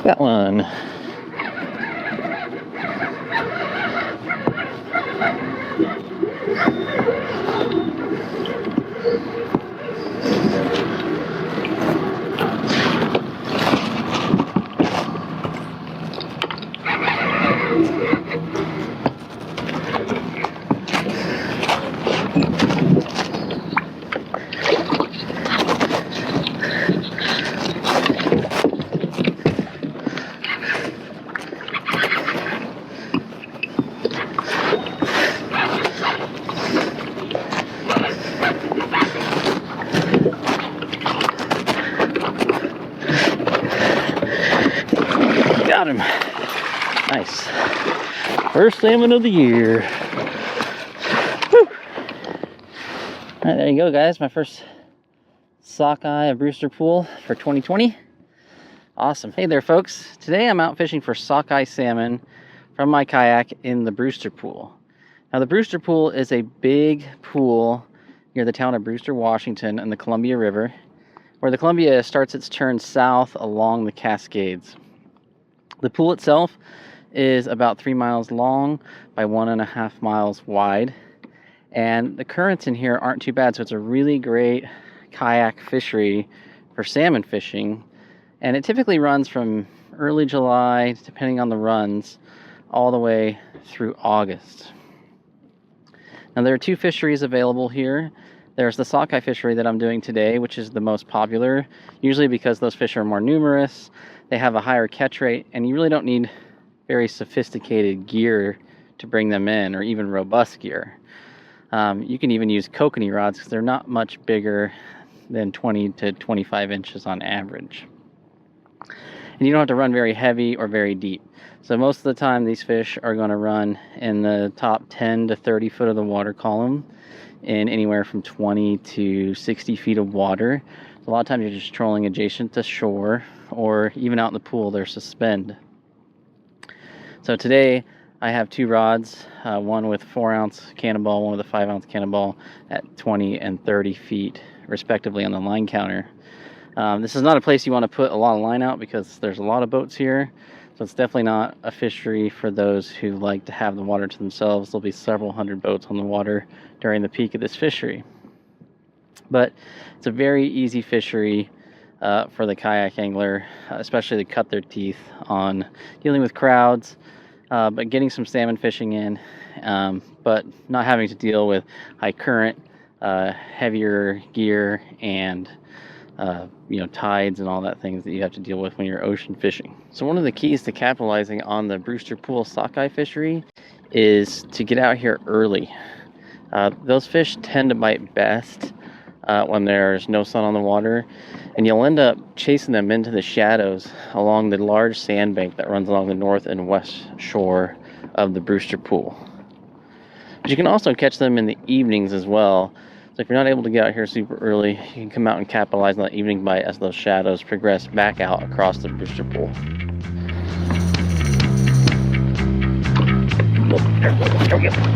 Got one. Got him. Nice. First salmon of the year. Woo. All right, there you go, guys. My first sockeye at Brewster pool for 2020. Awesome. Hey there, folks. Today I'm out fishing for sockeye salmon from my kayak in the Brewster pool. Now, the Brewster pool is a big pool near the town of Brewster, Washington, and the Columbia River, where the Columbia starts its turn south along the Cascades. The pool itself is about 3 miles long by 1.5 miles wide, and the currents in here aren't too bad, so it's a really great kayak fishery for salmon fishing. And it typically runs from early July, depending on the runs, all the way through August. Now, there are 2 fisheries available here. There's the Sockeye Fishery that I'm doing today, which is the most popular, usually because those fish are more numerous, they have a higher catch rate, and you really don't need very sophisticated gear to bring them in, or even robust gear. You can even use kokanee rods because they're not much bigger than 20 to 25 inches on average. And you don't have to run very heavy or very deep. So most of the time these fish are going to run in the top 10 to 30 foot of the water column in anywhere from 20 to 60 feet of water. So a lot of times you're just trolling adjacent to shore, or even out in the pool they're suspended. So today I have 2 rods, one with 4-ounce cannonball, one with a 5-ounce cannonball at 20 and 30 feet respectively on the line counter. This is not a place you want to put a lot of line out because there's a lot of boats here. So it's definitely not a fishery for those who like to have the water to themselves. There'll be several hundred boats on the water during the peak of this fishery. But it's a very easy fishery for the kayak angler, especially to cut their teeth on dealing with crowds, but getting some salmon fishing in, but not having to deal with high current, heavier gear, and tides and all that things that you have to deal with when you're ocean fishing. So one of the keys to capitalizing on the Brewster Pool sockeye fishery is to get out here early. Those fish tend to bite best when there's no sun on the water, and you'll end up chasing them into the shadows along the large sandbank that runs along the north and west shore of the Brewster Pool. But you can also catch them in the evenings as well. So if you're not able to get out here super early, you can come out and capitalize on that evening bite as those shadows progress back out across the Brewster Pool. There we go. There we go.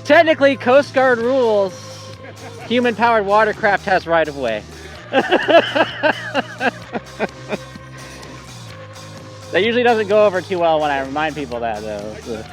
Technically, Coast Guard rules, human-powered watercraft has right-of-way. That usually doesn't go over too well when I remind people that, though. So.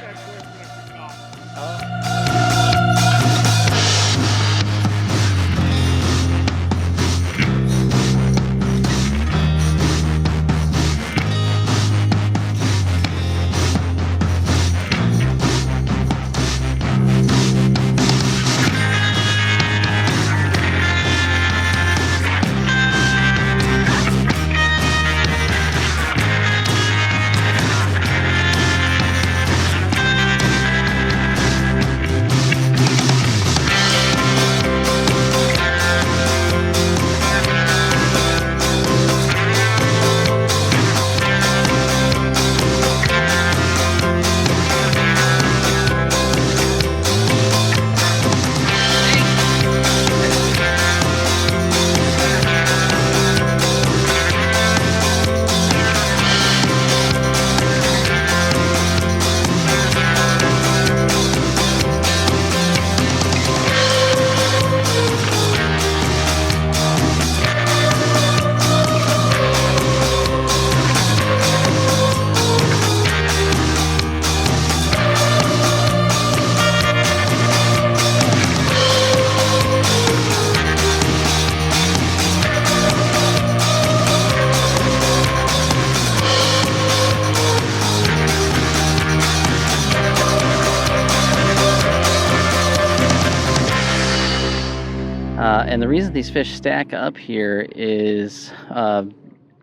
And the reason these fish stack up here is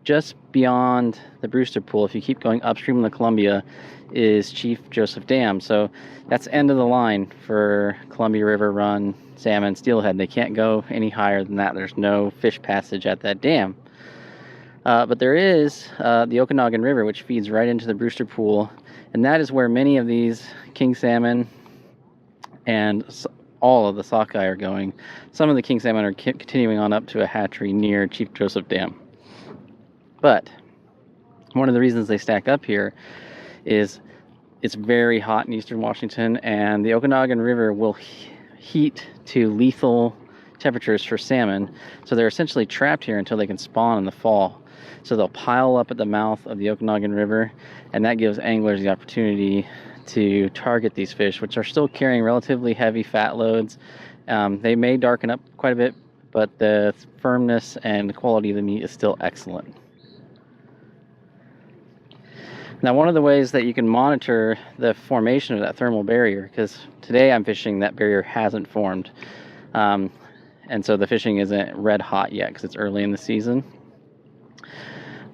just beyond the Brewster Pool, if you keep going upstream in the Columbia, is Chief Joseph Dam. So that's end of the line for Columbia River run salmon, steelhead. They can't go any higher than that. There's no fish passage at that dam. But there is the Okanagan River, which feeds right into the Brewster Pool, and that is where many of these king salmon and all of the sockeye are going. Some of the king salmon are continuing on up to a hatchery near Chief Joseph Dam. But one of the reasons they stack up here is it's very hot in eastern Washington, and the Okanagan River will heat to lethal temperatures for salmon. So they're essentially trapped here until they can spawn in the fall. So they'll pile up at the mouth of the Okanagan River, and that gives anglers the opportunity to target these fish, which are still carrying relatively heavy fat loads. They may darken up quite a bit, but the firmness and quality of the meat is still excellent. Now, one of the ways that you can monitor the formation of that thermal barrier, because today I'm fishing, that barrier hasn't formed. And so the fishing isn't red hot yet because it's early in the season.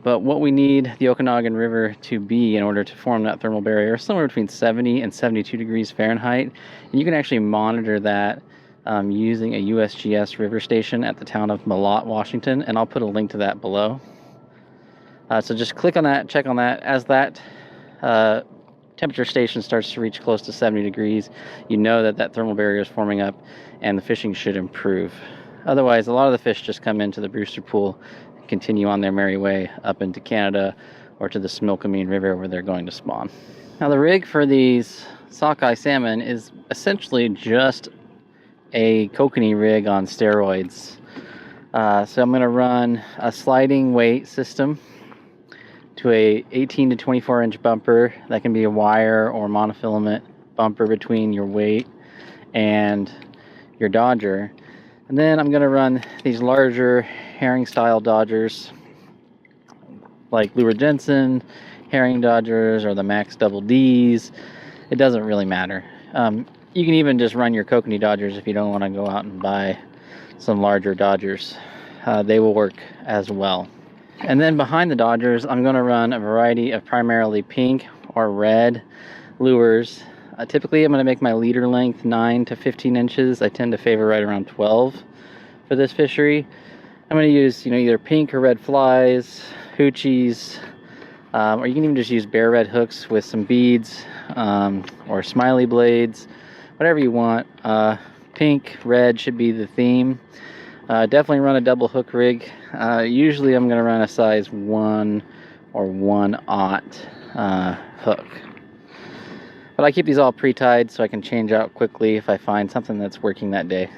But what we need the Okanagan River to be in order to form that thermal barrier is somewhere between 70 and 72 degrees Fahrenheit. And you can actually monitor that using a USGS river station at the town of Malott, Washington. And I'll put a link to that below. So just click on that, check on that. As that temperature station starts to reach close to 70 degrees, you know that that thermal barrier is forming up and the fishing should improve. Otherwise, a lot of the fish just come into the Brewster Pool and continue on their merry way up into Canada or to the Smilkameen River where they're going to spawn. Now, the rig for these sockeye salmon is essentially just a kokanee rig on steroids. So I'm going to run a sliding weight system to a 18 to 24 inch bumper. That can be a wire or monofilament bumper between your weight and your dodger. And then I'm going to run these larger herring style dodgers like Lure Jensen herring dodgers or the Max Double Ds. It doesn't really matter. You can even just run your kokanee dodgers if you don't want to go out and buy some larger dodgers. They will work as well. And then behind the dodgers, I'm going to run a variety of primarily pink or red lures. Typically, I'm going to make my leader length 9 to 15 inches. I tend to favor right around 12 for this fishery. I'm going to use, either pink or red flies, hoochies, or you can even just use bare red hooks with some beads or smiley blades, whatever you want. Pink, red should be the theme. Definitely run a double hook rig. Usually I'm going to run a size 1 or 1/0 hook. But I keep these all pre-tied so I can change out quickly if I find something that's working that day.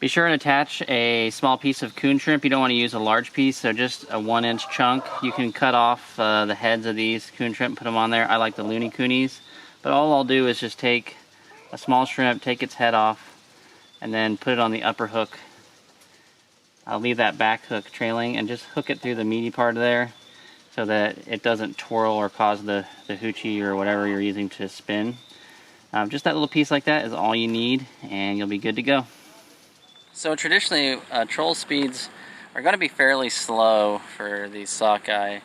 Be sure and attach a small piece of coon shrimp. You don't want to use a large piece, so just a 1-inch chunk. You can cut off the heads of these coon shrimp, put them on there. I like the loony coonies. But all I'll do is just take a small shrimp, take its head off, and then put it on the upper hook. I'll leave that back hook trailing and just hook it through the meaty part there so that it doesn't twirl or cause the hoochie or whatever you're using to spin. Just that little piece like that is all you need and you'll be good to go. So traditionally, troll speeds are going to be fairly slow for these sockeye.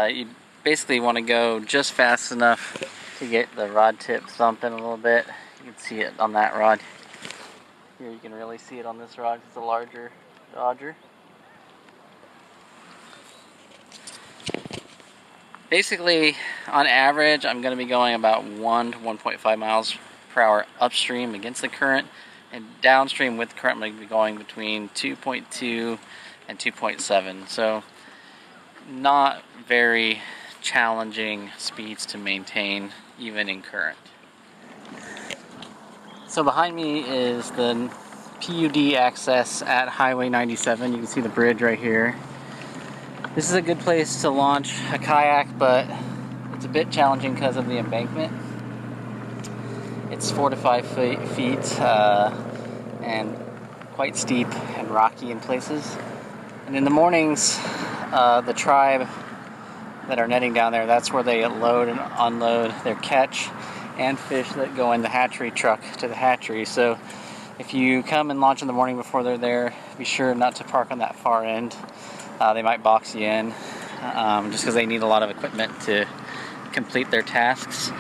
You basically want to go just fast enough to get the rod tip thumping a little bit. You can see it on that rod. Here you can really see it on this rod. It's a larger dodger. Basically, on average, I'm going to be going about 1 to 1.5 miles per hour upstream against the current, and downstream with the current, I'm going to be going between 2.2 and 2.7. So, not very challenging speeds to maintain, even in current. So behind me is the Pud Access at Highway 97. You can see the bridge right here. This is a good place to launch a kayak, but it's a bit challenging because of the embankment. It's 4 to 5 feet and quite steep and rocky in places. And in the mornings, the tribe that are netting down there, that's where they load and unload their catch and fish that go in the hatchery truck to the hatchery. So If you come and launch in the morning before they're there, be sure not to park on that far end. They might box you in just because they need a lot of equipment to complete their tasks.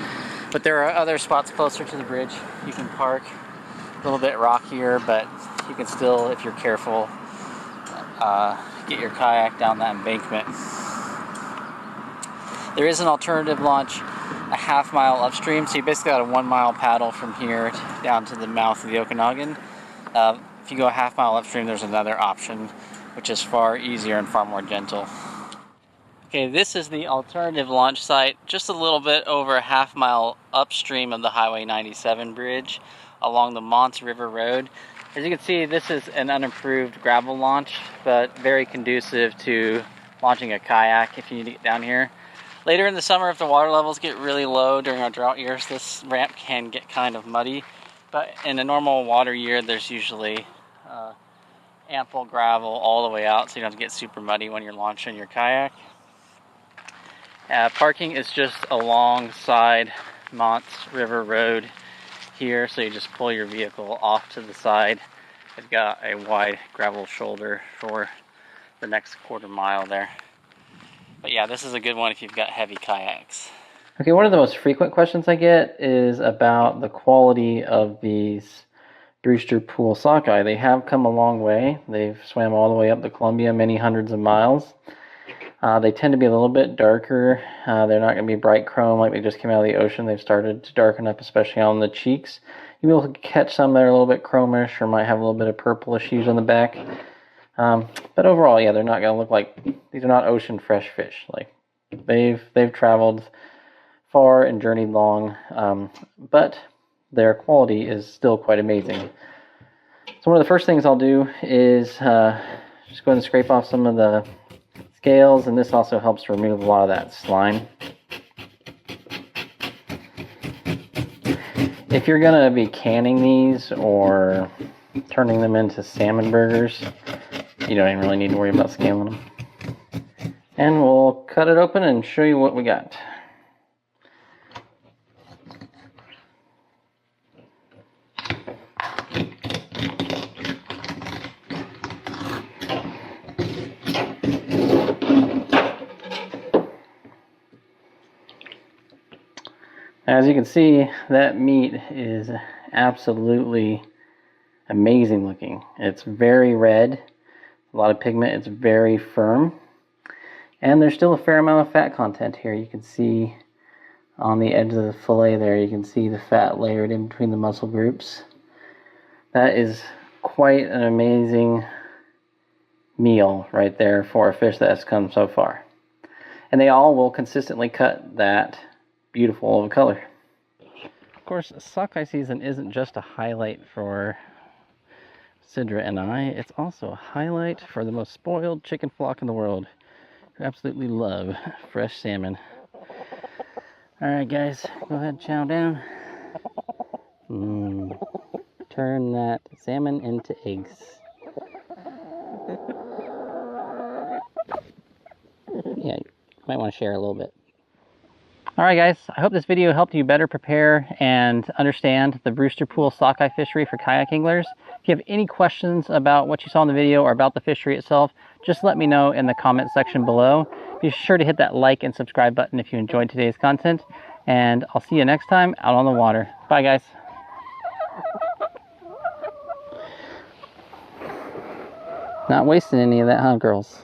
But there are other spots closer to the bridge you can park. A little bit rockier, but you can still, if you're careful, get your kayak down that embankment. There is an alternative launch a half-mile upstream, so you basically got a 1 mile paddle from here down to the mouth of the Okanagan. If you go a half-mile upstream, there's another option, which is far easier and far more gentle. Okay, this is the alternative launch site, just a little bit over a half-mile upstream of the Highway 97 bridge along the Mons River Road. As you can see, this is an unimproved gravel launch, but very conducive to launching a kayak if you need to get down here. Later in the summer, if the water levels get really low during our drought years, this ramp can get kind of muddy. But in a normal water year, there's usually ample gravel all the way out, so you don't have to get super muddy when you're launching your kayak. Parking is just alongside Mons River Road here, so you just pull your vehicle off to the side. They've got a wide gravel shoulder for the next quarter mile there. But yeah, this is a good one if you've got heavy kayaks. Okay, one of the most frequent questions I get is about the quality of these Brewster pool sockeye. They have come a long way. They've swam all the way up the Columbia, many hundreds of miles. They tend to be a little bit darker. They're not going to be bright chrome like they just came out of the ocean. They've started to darken up, especially on the cheeks. You'll be able to catch some that are a little bit chromish or might have a little bit of purplish hues on the back. But overall, yeah, they're not going to look like, these are not ocean fresh fish. Like they've traveled far and journeyed long, but their quality is still quite amazing. So one of the first things I'll do is just go ahead and scrape off some of the scales, and this also helps remove a lot of that slime. If you're going to be canning these or turning them into salmon burgers, you don't even really need to worry about scaling them. And we'll cut it open and show you what we got. As you can see, that meat is absolutely amazing looking. It's very red, a lot of pigment, it's very firm, and there's still a fair amount of fat content here. You can see on the edge of the fillet there, you can see the fat layered in between the muscle groups. That is quite an amazing meal right there for a fish that has come so far. And they all will consistently cut that beautiful of a color. Of course, sockeye season isn't just a highlight for Sidra and I, it's also a highlight for the most spoiled chicken flock in the world who absolutely love fresh salmon. Alright guys, go ahead and chow down. Turn that salmon into eggs. Yeah, you might want to share a little bit. Alright guys, I hope this video helped you better prepare and understand the Brewster Pool Sockeye Fishery for kayak anglers. If you have any questions about what you saw in the video or about the fishery itself, just let me know in the comment section below. Be sure to hit that like and subscribe button if you enjoyed today's content, and I'll see you next time out on the water. Bye guys. Not wasting any of that, huh girls?